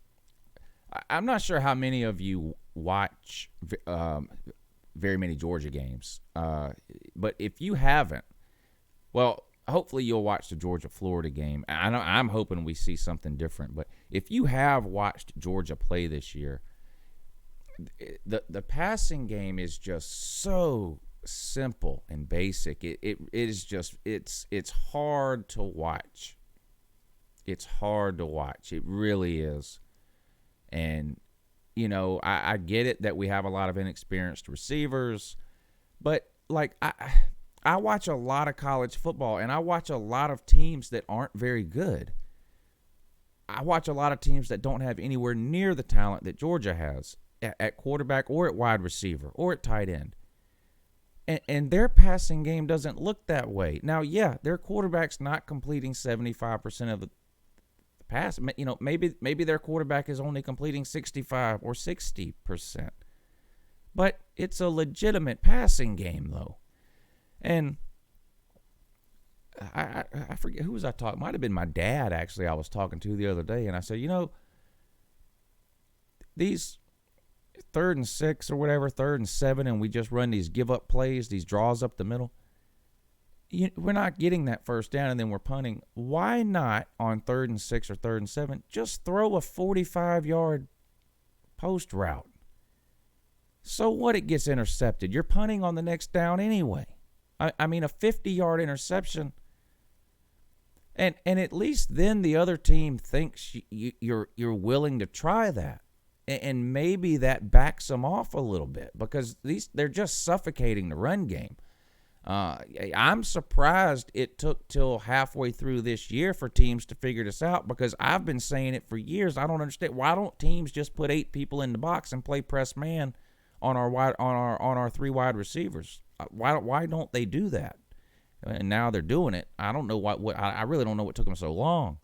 not sure how many of you watch very many Georgia games. But if you haven't, well, hopefully you'll watch the Georgia-Florida game. I'm hoping we see something different. But if you have watched Georgia play this year, the passing game is just so simple and basic. It is just it's hard to watch. It's hard to watch. It really is. And I get it that we have a lot of inexperienced receivers, but like I watch a lot of college football, and I watch a lot of teams that aren't very good. I watch a lot of teams that don't have anywhere near the talent that Georgia has at quarterback or at wide receiver or at tight end. And their passing game doesn't look that way. Now, yeah, their quarterback's not completing 75% of the pass. Maybe their quarterback is only completing 65 or 60%. But it's a legitimate passing game, though. And I forget who was I talking. Might have been my dad, actually, I was talking to the other day. And I said, these 3rd and 6 or whatever, 3rd and 7, and we just run these give-up plays, these draws up the middle. We're not getting that first down, and then we're punting. Why not on 3rd and 6 or 3rd and 7 just throw a 45-yard post route? So what? It gets intercepted. You're punting on the next down anyway. I mean, a 50-yard interception, and at least then the other team thinks you're willing to try that, and maybe that backs them off a little bit because they're just suffocating the run game. I'm surprised it took till halfway through this year for teams to figure this out because I've been saying it for years. I don't understand. Why don't teams just put 8 people in the box and play press man on our 3 wide receivers? Why don't they do that? And now they're doing it. I don't know what I really don't know what took them so long.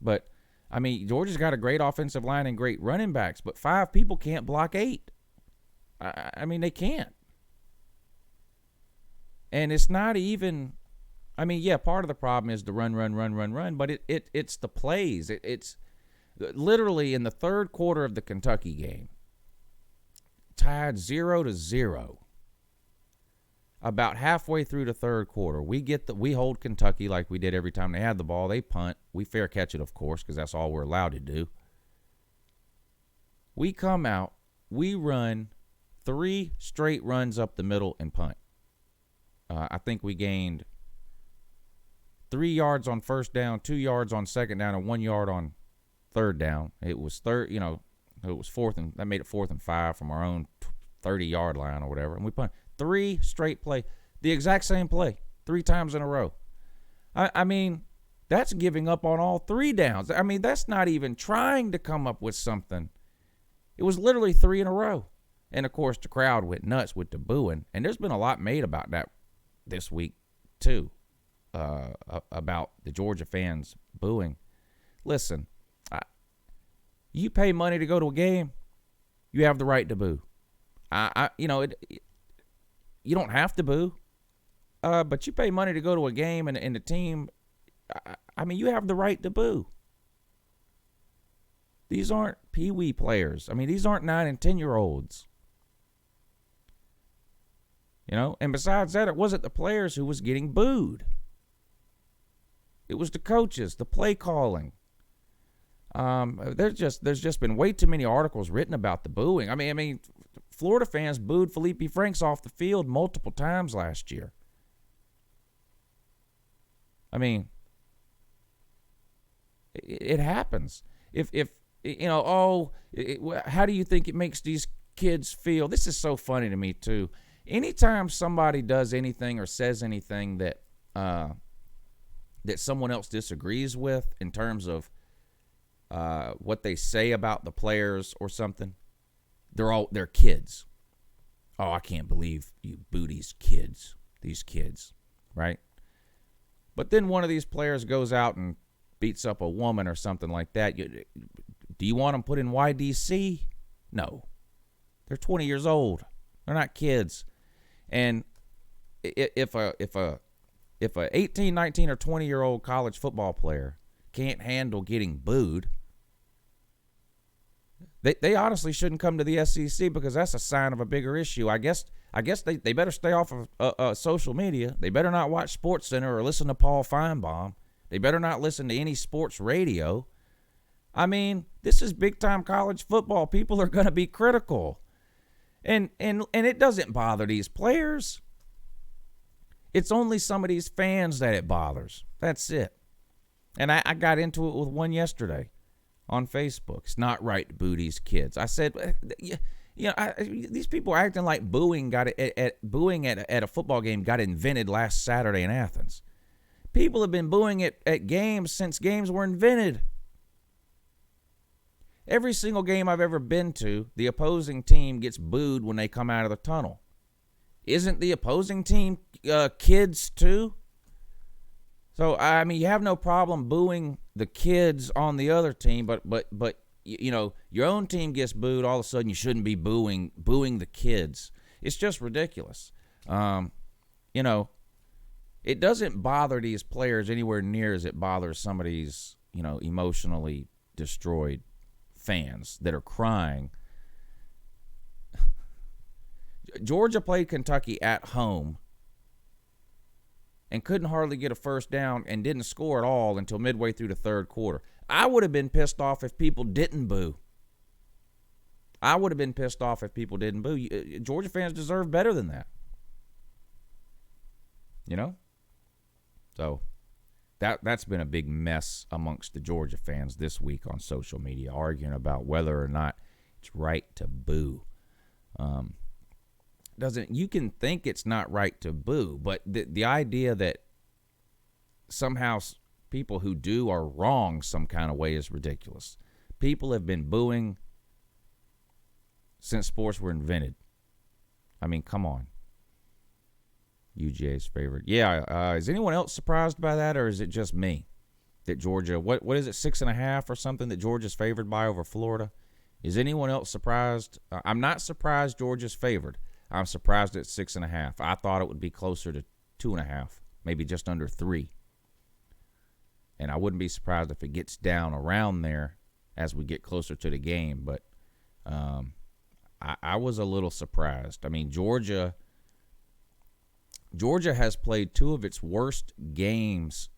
But I mean, Georgia's got a great offensive line and great running backs, but 5 people can't block 8. I mean, they can't. And it's not even, I mean, yeah, part of the problem is the run, but it's the plays. It's literally in the 3rd quarter of the Kentucky game, tied 0-0. About halfway through the 3rd quarter, we hold Kentucky like we did every time they had the ball. They punt. We fair catch it, of course, because that's all we're allowed to do. We come out. We run 3 straight runs up the middle and punt. I think we gained 3 yards on first down, 2 yards on second down, and 1 yard on third down. It was it was 4th and that made it 4th and 5 from our own 30-yard line or whatever. And we punt 3 straight play, the exact same play, 3 times in a row. I mean, that's giving up on all 3 downs. I mean, that's not even trying to come up with something. It was literally 3 in a row. And, of course, the crowd went nuts with the booing. And there's been a lot made about that this week, too, about the Georgia fans booing. Listen, you pay money to go to a game, you have the right to boo. You don't have to boo, but you pay money to go to a game and the team, I mean, you have the right to boo. These aren't pee-wee players. I mean, these aren't 9 and 10-year-olds. And besides that, it wasn't the players who was getting booed. It was the coaches, the play calling. There's just been way too many articles written about the booing. I mean, Florida fans booed Felipe Franks off the field multiple times last year. I mean, it happens. How do you think it makes these kids feel? This is so funny to me too. Anytime somebody does anything or says anything that that someone else disagrees with in terms of what they say about the players or something, they're kids. Oh, I can't believe you boo these kids, right? But then one of these players goes out and beats up a woman or something like that. Do you want them put in YDC? No. They're 20 years old. They're not kids. And if a 18, 19, or 20-year-old college football player can't handle getting booed, they honestly shouldn't come to the SEC, because that's a sign of a bigger issue. I guess they better stay off of social media. They better not watch SportsCenter or listen to Paul Feinbaum. They better not listen to any sports radio. I mean, this is big-time college football. People are going to be critical. And it doesn't bother these players. It's only some of these fans that it bothers. That's it. And I got into it with one yesterday on Facebook. It's not right to boo these kids. I said, these people are acting like booing at a football game got invented last Saturday in Athens. People have been booing at games since games were invented. Every single game I've ever been to, the opposing team gets booed when they come out of the tunnel. Isn't the opposing team kids too? So, I mean, you have no problem booing the kids on the other team, but your own team gets booed, all of a sudden you shouldn't be booing the kids. It's just ridiculous. It doesn't bother these players anywhere near as it bothers some of these, emotionally destroyed fans that are crying. Georgia played Kentucky at home and couldn't hardly get a first down and didn't score at all until midway through the third quarter. I would have been pissed off if people didn't boo. Georgia fans deserve better than that. So that's been a big mess amongst the Georgia fans this week on social media, arguing about whether or not it's right to boo. You can think it's not right to boo, but the idea that somehow people who do are wrong some kind of way is ridiculous. People have been booing since sports were invented. I mean, come on. UGA's favorite. Yeah, is anyone else surprised by that, or is it just me? That Georgia, what is it, 6.5 or something that Georgia's favored by over Florida? Is anyone else surprised? I'm not surprised Georgia's favored. I'm surprised at 6.5. I thought it would be closer to 2.5, maybe just under 3. And I wouldn't be surprised if it gets down around there as we get closer to the game. But I was a little surprised. I mean, Georgia has played 2 of its worst games.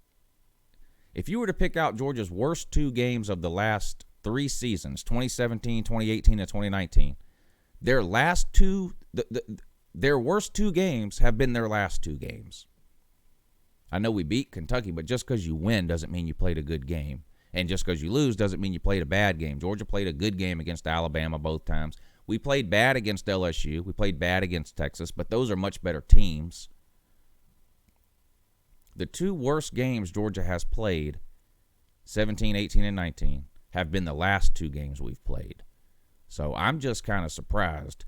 If you were to pick out Georgia's worst 2 games of the last 3 seasons, 2017, 2018, and 2019, their last 2, their worst 2 games have been their last 2 games. I know we beat Kentucky, but just because you win doesn't mean you played a good game. And just because you lose doesn't mean you played a bad game. Georgia played a good game against Alabama both times. We played bad against LSU. We played bad against Texas, but those are much better teams. The 2 worst games Georgia has played, 17, 18, and 19, have been the last 2 games we've played. So I'm just kind of surprised.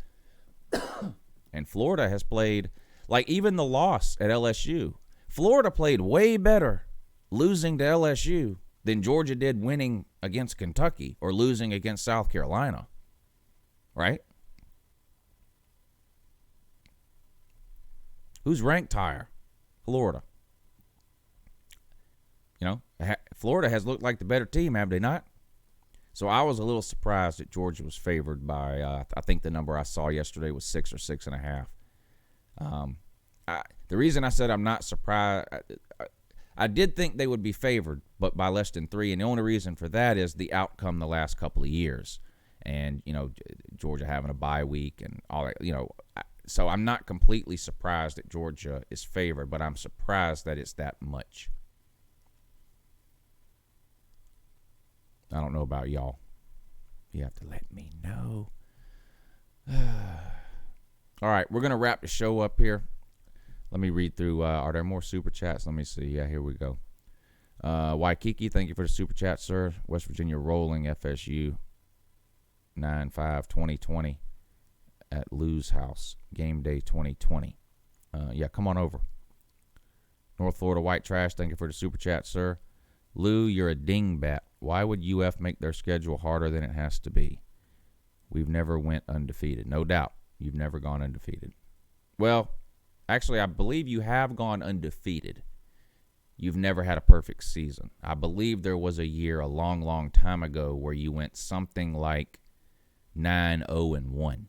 And Florida has played, like even the loss at LSU. Florida played way better losing to LSU than Georgia did winning against Kentucky or losing against South Carolina. Right? Who's ranked higher? Florida. Florida has looked like the better team, have they not? So I was a little surprised that Georgia was favored by, I think the number I saw yesterday was 6 or 6.5. The reason I said I'm not surprised, I did think they would be favored, but by less than 3. And the only reason for that is the outcome the last couple of years. And, Georgia having a bye week and all that, So I'm not completely surprised that Georgia is favored, but I'm surprised that it's that much. I don't know about y'all. You have to let me know. All right, we're going to wrap the show up here. Let me read through. Are there more super chats? Let me see. Yeah, here we go. Waikiki, thank you for the super chat, sir. West Virginia rolling FSU 9-5-2020 at Lou's house. Game day 2020. Yeah, come on over. North Florida White Trash, thank you for the super chat, sir. Lou, you're a dingbat. Why would UF make their schedule harder than it has to be? We've never went undefeated. No doubt, you've never gone undefeated. Well, actually, I believe you have gone undefeated. You've never had a perfect season. I believe there was a year a long, long time ago where you went something like 9-0-1.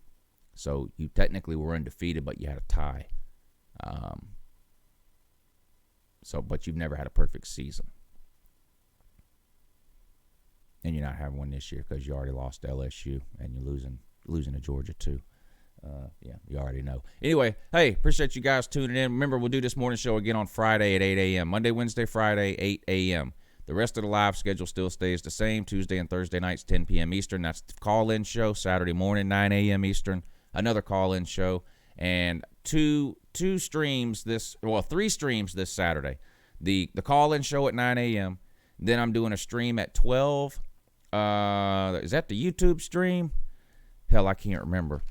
So you technically were undefeated, but you had a tie. But you've never had a perfect season. And you're not having one this year because you already lost to LSU and you're losing to Georgia too. Yeah, you already know. Anyway, hey, appreciate you guys tuning in. Remember, we'll do this morning show again on Friday at 8 a.m. Monday, Wednesday, Friday, 8 a.m. The rest of the live schedule still stays the same. Tuesday and Thursday nights, 10 p.m. Eastern. That's the call-in show. Saturday morning, 9 a.m. Eastern. Another call-in show. And three streams this Saturday. The call-in show at 9 a.m. Then I'm doing a stream at 12. Is that the YouTube stream? Hell, I can't remember.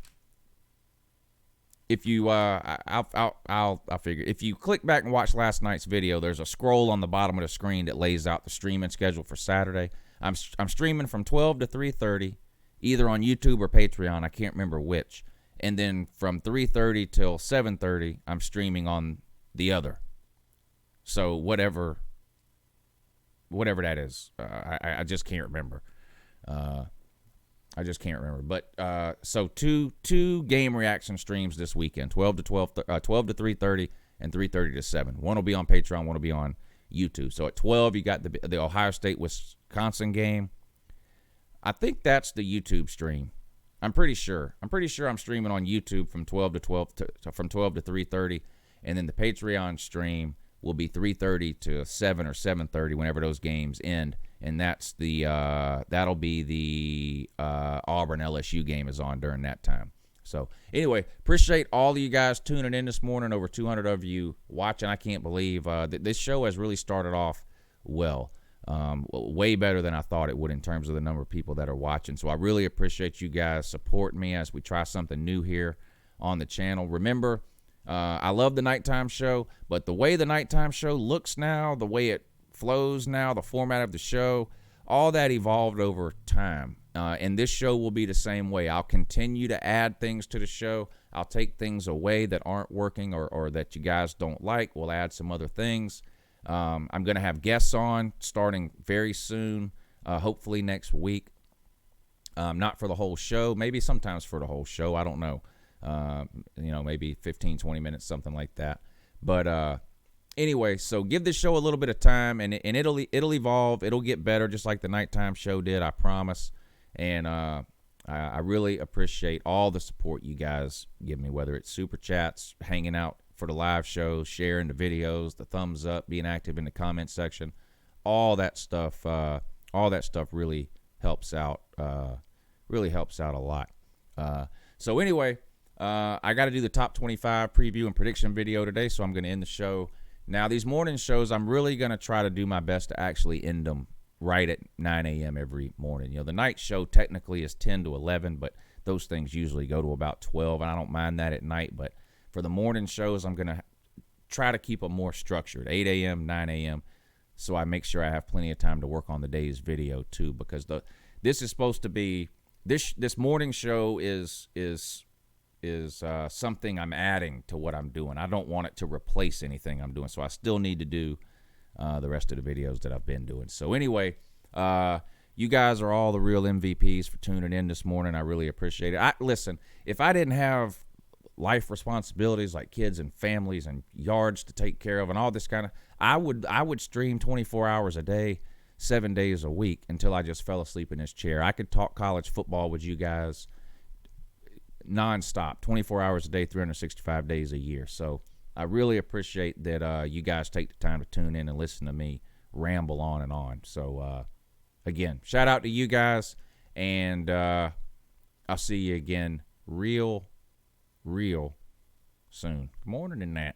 If you, I'll figure. If you click back and watch last night's video, there's a scroll on the bottom of the screen that lays out the streaming schedule for Saturday. I'm streaming from 12 to 3:30, either on YouTube or Patreon. I can't remember which. And then from 3:30 till 7:30, I'm streaming on the other. So whatever that is, I just can't remember. But so two game reaction streams this weekend, 12 to 3:30 and 3:30 to 7. One will be on Patreon, one will be on YouTube. So at 12 you got the Ohio State Wisconsin game. I think that's the YouTube stream. I'm pretty sure I'm streaming on YouTube from 12 to 3:30, and then the Patreon stream will be 3:30 to 7 or 7:30 whenever those games end. And that's that'll be the Auburn LSU game is on during that time. So anyway, appreciate all of you guys tuning in this morning. Over 200 of you watching. I can't believe that this show has really started off well. Way better than I thought it would in terms of the number of people that are watching. So I really appreciate you guys supporting me as we try something new here on the channel. Remember, I love the nighttime show, but the way the nighttime show looks now, the way it flows now, the format of the show, all that evolved over time. And this show will be the same way. I'll continue to add things to the show. I'll take things away that aren't working or that you guys don't like. We'll add some other things. I'm going to have guests on starting very soon, hopefully next week. Not for the whole show, maybe sometimes for the whole show. I don't know. Maybe 15, 20 minutes, something like that. But anyway, so give this show a little bit of time, and it'll evolve. It'll get better, just like the nighttime show did, I promise. And I really appreciate all the support you guys give me, whether it's super chats, hanging out for the live shows, sharing the videos, the thumbs up, being active in the comment section. All that stuff really helps out. Really helps out a lot. So anyway, I got to do the top 25 preview and prediction video today, so I'm going to end the show. Now, these morning shows, I'm really going to try to do my best to actually end them right at 9 a.m. every morning. The night show technically is 10 to 11, but those things usually go to about 12, and I don't mind that at night. But for the morning shows, I'm going to try to keep them more structured, 8 a.m., 9 a.m., so I make sure I have plenty of time to work on the day's video too, because this is supposed to be this morning show is something I'm adding to what I'm doing. I don't want it to replace anything I'm doing, so I still need to do the rest of the videos that I've been doing. So anyway, you guys are all the real MVPs for tuning in this morning. I really appreciate it. Listen, if I didn't have life responsibilities like kids and families and yards to take care of and all this kind of, I would stream 24 hours a day, 7 days a week until I just fell asleep in this chair. I could talk college football with you guys nonstop, 24 hours a day, 365 days a year. So I really appreciate that you guys take the time to tune in and listen to me ramble on and on. So again, shout out to you guys, and I'll see you again real soon. Good morning in that.